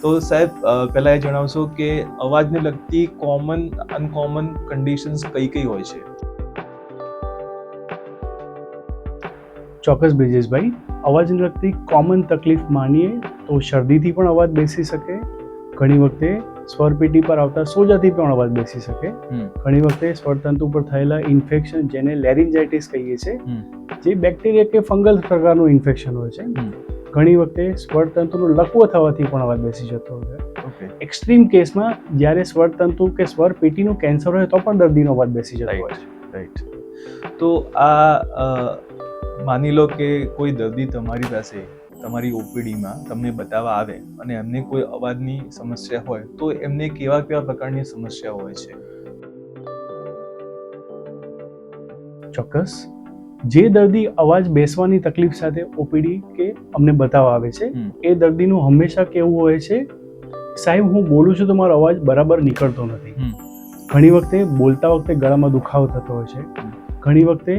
તો સાહેબ પહેલા એ જણાવશો કે અવાજને લગતી કોમન અનકોમન કન્ડિશન્સ કઈ કઈ હોય છે? ચોક્કસ બ્રિજેશભાઈ, અવાજને લગતી કોમન તકલીફ માનીએ તો શરદીથી પણ અવાજ બેસી શકે, ઘણી વખતે સ્વરપેટી પર આવતા સોજાથી પણ અવાજ બેસી શકે, ઘણી વખતે સ્વરતંતુ પર થયેલા ઇન્ફેક્શન જેને લેરિન્જાઇટિસ કહીએ છીએ, જે બેક્ટેરિયા કે ફંગલ પ્રકારનું ઇન્ફેક્શન હોય છે, ઘણી વખતે સ્વરતંતુનો લકવો થવાથી પણ અવાજ બેસી જતો હોય છે. એક્સ્ટ્રીમ કેસમાં જ્યારે સ્વરતંતુ કે સ્વરપેટીનું કેન્સર હોય તો પણ દર્દીનો અવાજ બેસી જતો હોય છે. રાઈટ. તો આ માની લો કે કોઈ દર્દી તમારી પાસે તમારી ઓપીડીમાં તમને બતાવવા આવે અને એમને કોઈ અવાજની સમસ્યા હોય તો એમને કેવા કેવા પ્રકારની સમસ્યા હોય છે? ચોક્કસ. જે દર્દી અવાજ બેસવાની તકલીફ સાથે ઓપીડી કે અમને બતાવવા આવે છે એ દર્દીનું હંમેશા કેવું હોય છે, સાહેબ હું બોલું છું તો મારો અવાજ બરાબર નીકળતો નથી. ઘણી વખતે બોલતા વખતે ગળામાં દુખાવો થતો હોય છે, ઘણી વખતે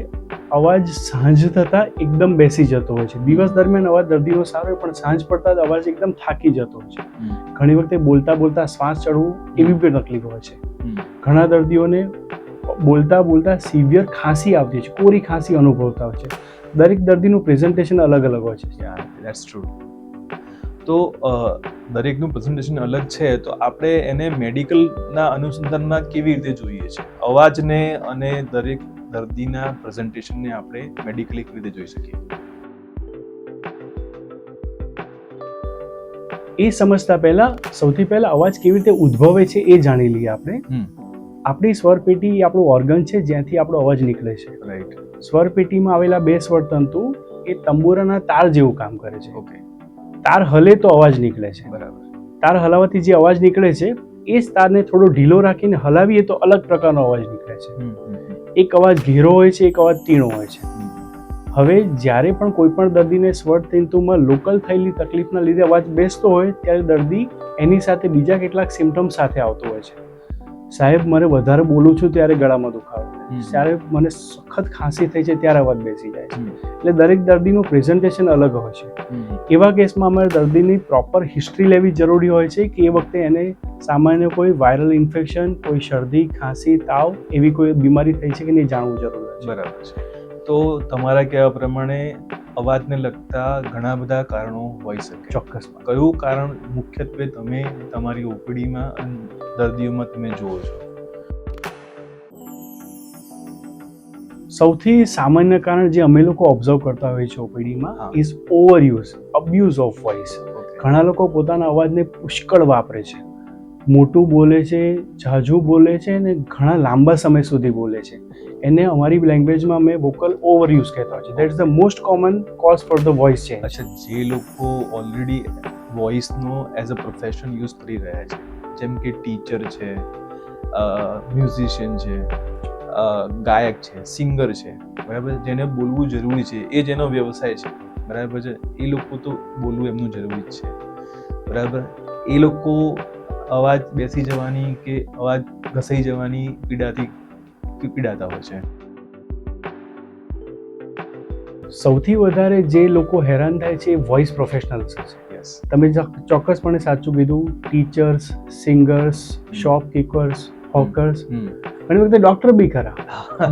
અવાજ સાંજ થતાં એકદમ બેસી જતો હોય છે. દિવસ દરમિયાન અવાજ દર્દીનો સારો હોય પણ સાંજ પડતા જ અવાજ એકદમ થાકી જતો હોય છે. ઘણી વખતે બોલતા બોલતા શ્વાસ ચડવું એવી પણ તકલીફ હોય છે. ઘણા દર્દીઓને બોલતા બોલતા સિવિયર ખાંસી આવતી છે, કોરી ખાંસી અનુભવતા હોય છે. દરેક દર્દીનું પ્રેઝન્ટેશન અલગ અલગ હોય છે. That's true. તો દરેકનું પ્રેઝન્ટેશન અલગ છે, તો આપણે એને મેડિકલના અનુસંધાનમાં કેવી રીતે જોઈએ છે? અવાજને અને દરેક દર્દીના પ્રેઝન્ટેશનને આપણે મેડિકલી કેવી રીતે જોઈ શકીએ? એ સમજતા પહેલા સૌથી પહેલા અવાજ કેવી રીતે ઉદ્ભવે છે એ જાણી લઈએ આપણે. આપણી સ્વરપેટી આપણું ઓર્ગન છે જ્યાંથી આપણો અવાજ નીકળે છે. રાઈટ. સ્વરપેટીમાં આવેલા બે સ્વરતંતુ એ તંબુરાના તાર જેવું કામ કરે છે. ઓકે. તાર હલે તો અવાજ નીકળે છે. બરાબર. તાર હલાવવાથી જે અવાજ નીકળે છે એ જ તારને થોડો ઢીલો રાખીને હલાવીએ તો અલગ પ્રકારનો અવાજ નીકળે છે. એક અવાજ ઘેરો હોય છે, એક અવાજ તીણો હોય છે. હવે જ્યારે પણ કોઈ પણ દર્દીને સ્વરતંતુમાં લોકલ થયેલી તકલીફના લીધે અવાજ બેસતો હોય ત્યારે દર્દી એની સાથે બીજા કેટલાક સિમ્પટમ્સ સાથે આવતો હોય છે. સાહેબ મને વધારે બોલું છું ત્યારે ગળામાં દુખાવો, સાહેબ મને સખત ખાંસી થઈ છે ત્યારે અવાજ બેસી જાય છે. એટલે દરેક દર્દીનું પ્રેઝન્ટેશન અલગ હોય છે. એવા કેસમાં અમારે દર્દીની પ્રોપર હિસ્ટ્રી લેવી જરૂરી હોય છે કે એ વખતે એને સામાન્ય કોઈ વાયરલ ઇન્ફેક્શન, કોઈ શરદી, ખાંસી, તાવ એવી કોઈ બીમારી થઈ છે કે નહીં જાણવું જરૂરી હોય છે. બરાબર છે. તો તમારા કહેવા પ્રમાણે અવાજને લગતા ઘણા બધા કારણો હોઈ શકે. ચોક્કસ. કયું કારણ મુખ્યત્વે તમે તમારી ઓપીડીમાં અને દર્દીઓમાં તમે જુઓ છો? સૌથી સામાન્ય કારણ જે અમે લોકો ઓબ્ઝર્વ કરતા હોઈએ છીએ ઓપીડીમાં is overuse, abuse of voice. ઘણા લોકો પોતાના અવાજને પુષ્કળ વાપરે છે, મોટું બોલે છે, ઝાઝું બોલે છે અને ઘણા લાંબા સમય સુધી બોલે છે. એને અમારી લેંગ્વેજમાં અમે વોકલ ઓવરયુઝ કહેતા હોય છે. That's the most common cause for the voice change. અચ્છા, જે લોકો ઓલરેડી વોઇસનો એઝ અ પ્રોફેશન યુઝ કરી રહ્યા છે, જેમ કે ટીચર છે, મ્યુઝિશિયન છે, ગાયક છે, સિંગર છે, બરાબર, જેને બોલવું જરૂરી છે, એ જેનો વ્યવસાય છે, બરાબર છે, એ લોકો તો બોલવું એમનું જરૂરી જ છે, બરાબર. એ લોકો અવાજ બેસી જવાની કે અવાજ ઘસાઈ જવાની પીડાતા હોય છે. સૌથી વધારે જે લોકો હેરાન થાય છે એ વોઇસ પ્રોફેશનલ્સ છે. યસ. તમે ચોક્કસપણે સાચું કીધું. ટીચર્સ, સિંગર્સ, શોપકીપર્સ, હોકર્સ, ઘણી વખતે ડોક્ટર બી ખરા.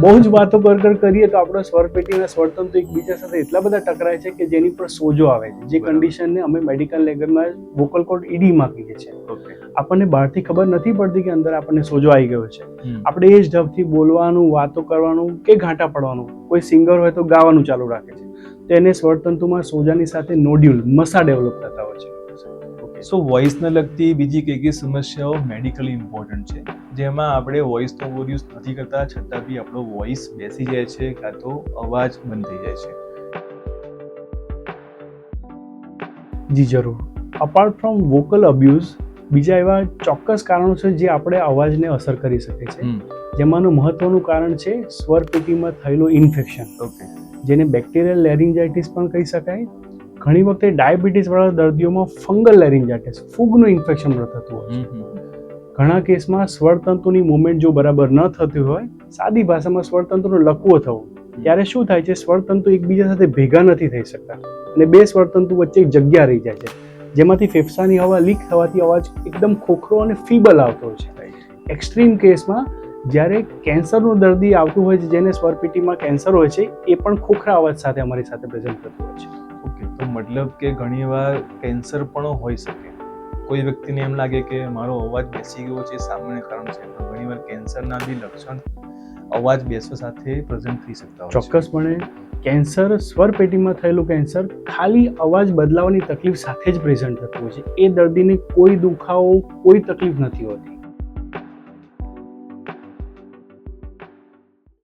બહુ જ વાતો કરીએ તો આપણો સ્વરપેટીના સ્વરતંતુ એકબીજા સાથે એટલા બધા ટકરાય છે કે જેની પર સોજો આવે છે, જે કન્ડિશનને અમે મેડિકલ લેંગ્વેજમાં વોકલ કોર્ડ ઈડીમાં કહીએ છીએ. આપણને બહારથી ખબર નથી પડતી કે અંદર આપણને સોજો આવી ગયો છે. આપણે એ જ ઢબથી બોલવાનું, વાતો કરવાનું કે ઘાંટા પડવાનું. કોઈ સિંગર હોય તો ગાવાનું ચાલુ રાખે છે, તો એને સ્વરતંતુમાં સોજાની સાથે નોડ્યુલ, મસા ડેવલપ થતા હોય છે. સો વોઇસને લગતી બીજી કઈ કઈ સમસ્યાઓ મેડિકલી ઇમ્પોર્ટન્ટ છે, જેમાં આપણે વોઇસનો ઓવરયુઝ નથી કરતા છતાં બી આપણો વોઇસ બેસી જાય છે કાં તો અવાજ બંધ થઈ જાય છે? જી જરૂર. અપાર્ટ ફ્રોમ વોકલ અબ્યુઝ બીજા એવા ચોક્કસ કારણો છે જે આપણે અવાજને અસર કરી શકે છે. જેમાંનું મહત્વનું કારણ છે સ્વરપેટીમાં થયેલું ઇન્ફેક્શન. ઓકે. જેને બેક્ટેરિયલ લેરિન્જાઇટિસ પણ કહી શકાય. ઘણી વખતે ડાયાબિટીસવાળા દર્દીઓમાં ફંગલ લેરિન્જાઇટિસ, ફૂગનું ઇન્ફેક્શન થતું હોય છે. ઘણા કેસમાં સ્વરતંતુની મુવમેન્ટ જો બરાબર ન થતી હોય, સાદી ભાષામાં સ્વરતંતુનો લકવો થવો, ત્યારે શું થાય છે, સ્વરતંતુ એકબીજા સાથે ભેગા નથી થઈ શકતા અને બે સ્વરતંતુ વચ્ચે એક જગ્યા રહી જાય છે. જેમાંથી ફેફસાની હવા લીક થવાથી અવાજ એકદમ ખોખરો અને ફીબલ આવતો હોય છે. રાઈટ. એક્સ્ટ્રીમ કેસમાં જ્યારે કેન્સરનું દર્દી આવતું હોય છે, જેને સ્વરપેટીમાં કેન્સર હોય છે, એ પણ ખોખરા અવાજ સાથે અમારી સાથે પ્રેઝન્ટ થતું હોય છે. ઓકે, તો મતલબ કે ઘણીવાર કેન્સર પણ હોઈ શકે. કોઈ વ્યક્તિને એમ લાગે કે મારો અવાજ બેસી ગયો છે, સામાન્ય કારણ છે, પણ ઘણીવાર કેન્સરના બી લક્ષણ અવાજ બેસવા સાથે પ્રેઝન્ટ થઈ શકતા હોય છે. ચોક્કસપણે કેન્સર, સ્વરપેટીમાં થયેલું કેન્સર ખાલી અવાજ બદલાવાની તકલીફ સાથે જ પ્રેઝન્ટ થતું હોય છે. એ દર્દીને કોઈ દુખાવો, કોઈ તકલીફ નથી હોતી.